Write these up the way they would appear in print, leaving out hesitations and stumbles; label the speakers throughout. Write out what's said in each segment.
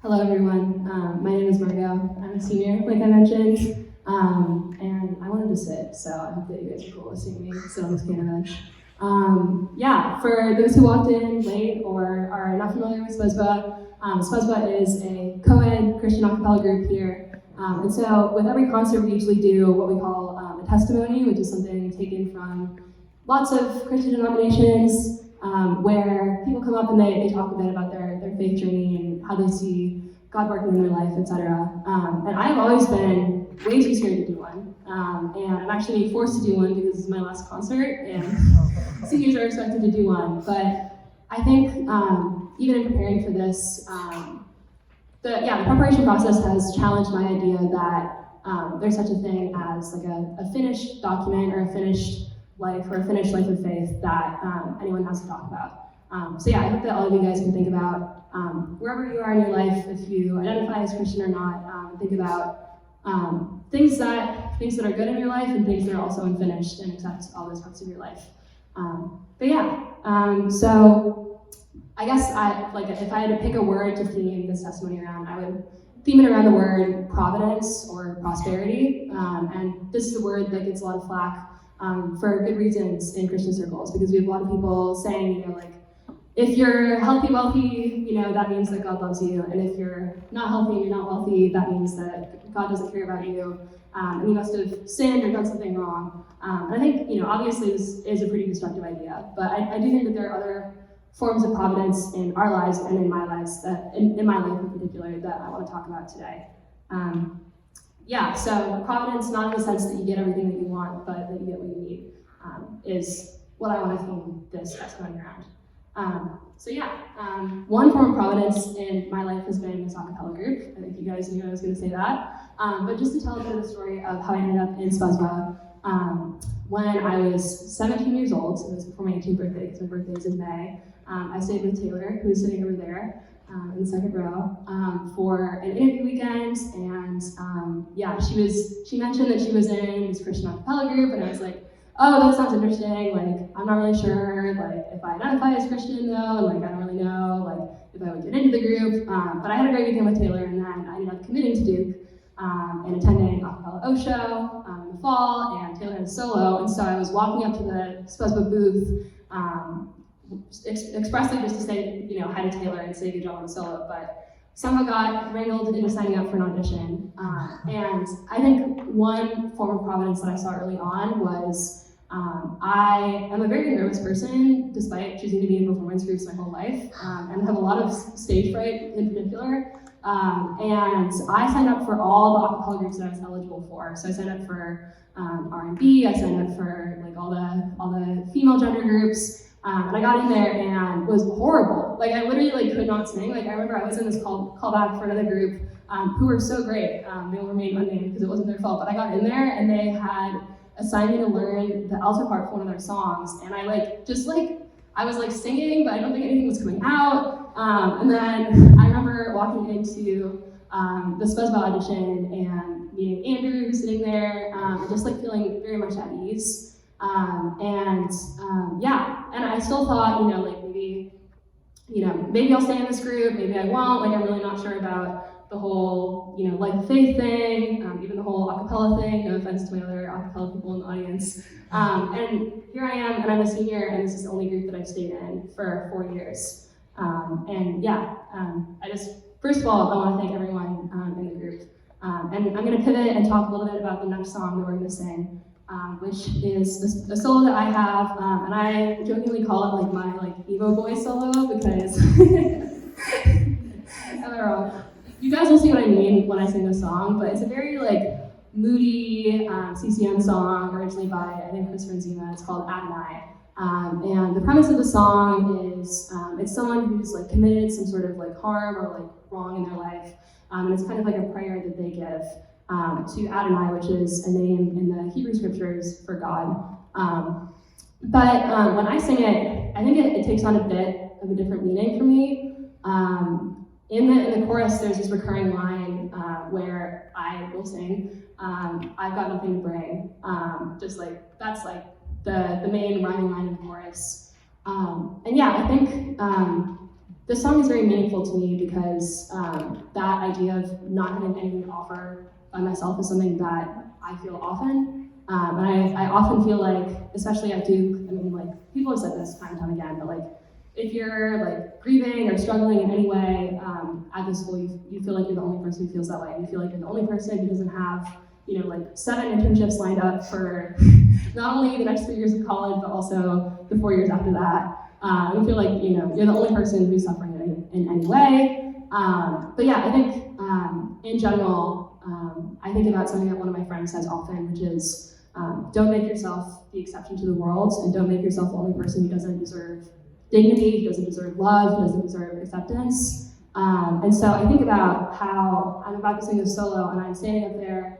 Speaker 1: Hello, everyone. My name is Margot. I'm a senior, like I mentioned, and I wanted to sit, so I hope that you guys are cool with seeing me sit on this piano bench. For those who walked in late or are not familiar with SBSB is a co-ed Christian a cappella group here. And so with every concert, we usually do what we call a testimony, which is something taken from lots of Christian denominations, where people come up and they talk a bit about their faith journey and how they see God working in their life, etc. And I've always been way too scared to do one. And I'm actually being forced to do one because this is my last concert, and seniors are expected to do one. But I think even in preparing for this, the preparation process has challenged my idea that there's such a thing as like a finished document or a finished life or a finished life of faith that anyone has to talk about. I hope that all of you guys can think about wherever you are in your life, if you identify as Christian or not, think about things that are good in your life and things that are also unfinished, and accept all those parts of your life. So I guess if I had to pick a word to theme this testimony around, I would theme it around the word providence or prosperity. And this is a word that gets a lot of flack for good reasons in Christian circles, because we have a lot of people saying, if you're healthy, wealthy, that means that God loves you. And if you're not healthy and you're not wealthy, that means that God doesn't care about you. And you must have sinned or done something wrong. And I think, obviously this is a pretty destructive idea, but I do think that there are other forms of providence in our lives and in my lives, in my life in particular, that I want to talk about today. So providence, not in the sense that you get everything that you want, but that you get what you need, is what I want to theme this testimony around. One form of providence in my life has been this a cappella group. I think you guys knew I was going to say that. But just to tell a bit of the story of how I ended up in SBSB, when I was 17 years old, so it was before my 18th birthday, because my birthday is in May, I stayed with Taylor, who is sitting over there in the second row, for an interview weekend, and she mentioned that she was in this Christian a cappella group, and I was like, oh, that sounds interesting, I'm not really sure, if I identify as Christian though, I don't really know, if I would get into the group, but I had a great weekend with Taylor, and then I ended up committing to Duke, and attending a cappella O show in the fall, and Taylor had a solo, and so I was walking up to the SBSB booth, expressly just to say, hi to Taylor and say good job on the solo, but somehow got wrangled into signing up for an audition. And I think one form of providence that I saw early on was I am a very nervous person, despite choosing to be in performance groups my whole life, and have a lot of stage fright in particular. And I signed up for all the a cappella groups that I was eligible for. So I signed up for R&B, I signed up for all the female gender groups, and I got in there and was horrible. I literally could not sing. I remember I was in this callback for another group who were so great. They will remain unnamed because it wasn't their fault, but I got in there and they had assigned me to learn the alto part for one of their songs, and I was singing, but I don't think anything was coming out. And then I remember walking into the SBSB audition and meeting Andrew, who's sitting there, and just feeling very much at ease. And I still thought, maybe I'll stay in this group, maybe I won't. I'm really not sure about the whole, life of faith thing, even the whole a cappella thing. No offense to my other a cappella people in the audience. And here I am, and I'm a senior, and this is the only group that I've stayed in for 4 years. First of all, I want to thank everyone in the group. And I'm going to pivot and talk a little bit about the next song that we're going to sing, which is a solo that I have, and I jokingly call it my emo boy solo, because am I wrong? You guys will see what I mean when I sing this song, but it's a very moody CCM song, originally by I think Chris Renzema. It's called Adonai. And the premise of the song is it's someone who's committed some sort of harm or wrong in their life, and it's kind of a prayer that they give to Adonai, which is a name in the Hebrew scriptures for God. But when I sing it, I think it takes on a bit of a different meaning for me. In the chorus, there's this recurring line where I will sing, I've got nothing to bring. That's the main rhyming line in the chorus. I think this song is very meaningful to me because that idea of not having anything to offer by myself is something that I feel often. And I often feel like, especially at Duke, I mean, like, people have said this time and time again, but like, if you're like grieving or struggling in any way at the school, you feel like you're the only person who feels that way. You feel like you're the only person who doesn't have, like 7 internships lined up for not only the next 3 years of college, but also the 4 years after that. You feel like, you're the only person who's suffering in any way. But yeah, I think in general, I think about something that one of my friends says often, which is don't make yourself the exception to the world, and don't make yourself the only person who doesn't deserve dignity, who doesn't deserve love, who doesn't deserve acceptance. And so I think about how I'm about to sing a solo, and I'm standing up there,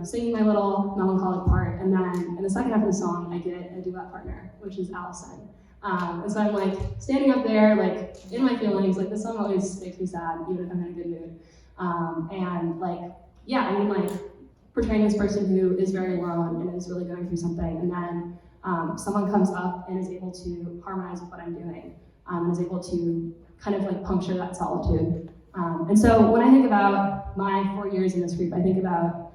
Speaker 1: singing my little melancholic part, and then in the second half of the song, I get a duet partner, which is Allison. And so I'm like standing up there, like in my feelings, like this song always makes me sad, even if I'm in a good mood. And like, yeah, I mean, like portraying this person who is very alone and is really going through something, and then someone comes up and is able to harmonize with what I'm doing, and is able to kind of like puncture that solitude. And so when I think about my 4 years in this group, I think about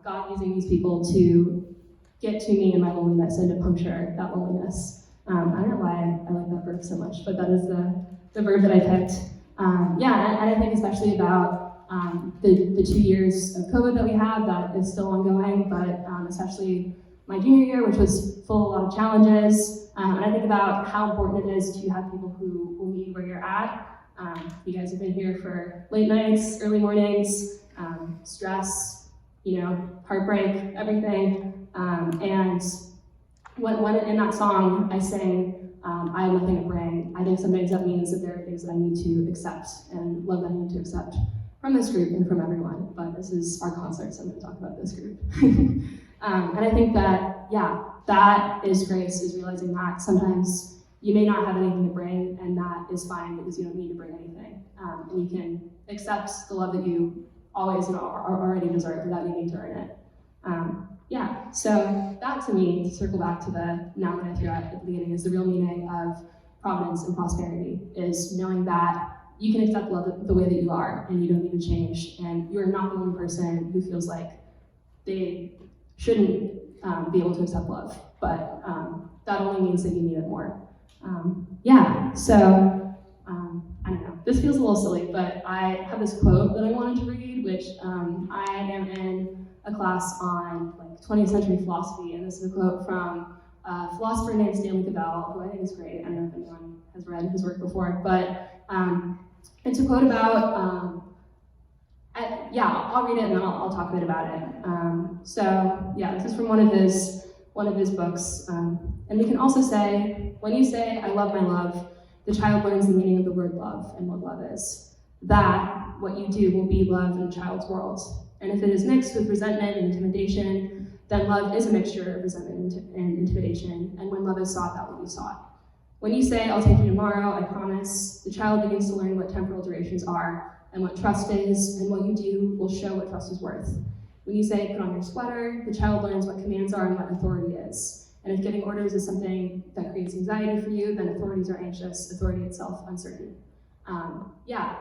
Speaker 1: God using these people to get to me in my loneliness and to puncture that loneliness. I don't know why I like that verb so much, but that is the verb that I picked. And I think especially about the 2 years of COVID that we had that is still ongoing, but especially my junior year, which was full of a lot of challenges. And I think about how important it is to have people who will meet where you're at. You guys have been here for late nights, early mornings, stress, heartbreak, everything. And when in that song I sing, I have nothing to bring, I think sometimes that means that there are things that I need to accept and love that I need to accept from this group and from everyone. But this is our concert, so I'm going to talk about this group. And I think that, that is grace, is realizing that sometimes you may not have anything to bring, and that is fine because you don't need to bring anything. And you can accept the love that you always already deserve without needing to earn it. So that to me, to circle back to the noun that I threw out at the beginning, is the real meaning of providence and prosperity, is knowing that you can accept love the way that you are, and you don't need to change, and you're not the only person who feels like they shouldn't be able to accept love, but that only means that you need it more. I don't know, this feels a little silly, but I have this quote that I wanted to read, which I am in a class on 20th century philosophy, and this is a quote from a philosopher named Stanley Cavell, who I think is great. I don't know if anyone has read his work before, but it's a quote about, I'll read it and then I'll talk a bit about it. This is from one of his books, and we can also say, when you say, "I love my love," the child learns the meaning of the word love and what love is. That, what you do, will be love in a child's world. And if it is mixed with resentment and intimidation, then love is a mixture of resentment and intimidation, and when love is sought, that will be sought. When you say, "I'll take you tomorrow, I promise," the child begins to learn what temporal durations are, and what trust is, and what you do will show what trust is worth. When you say, "Put on your sweater," the child learns what commands are and what authority is. And if giving orders is something that creates anxiety for you, then authorities are anxious, authority itself uncertain.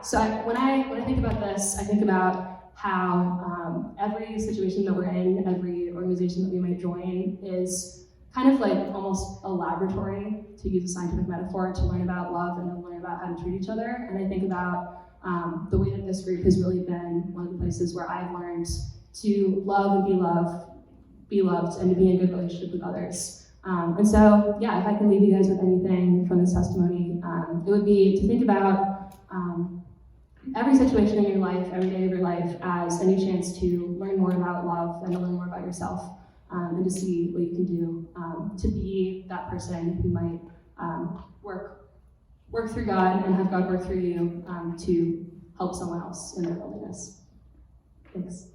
Speaker 1: So when I think about this, I think about how every situation that we're in, every organization that we might join, is kind of like almost a laboratory, to use a scientific metaphor, to learn about love and to learn about how to treat each other. And I think about the way that this group has really been one of the places where I've learned to love and be loved, and to be in good relationship with others. If I can leave you guys with anything from this testimony, it would be to think about every situation in your life, every day of your life, as any chance to learn more about love and to learn more about yourself, and to see what you can do to be that person who might work through God and have God work through you to help someone else in their loneliness. Thanks.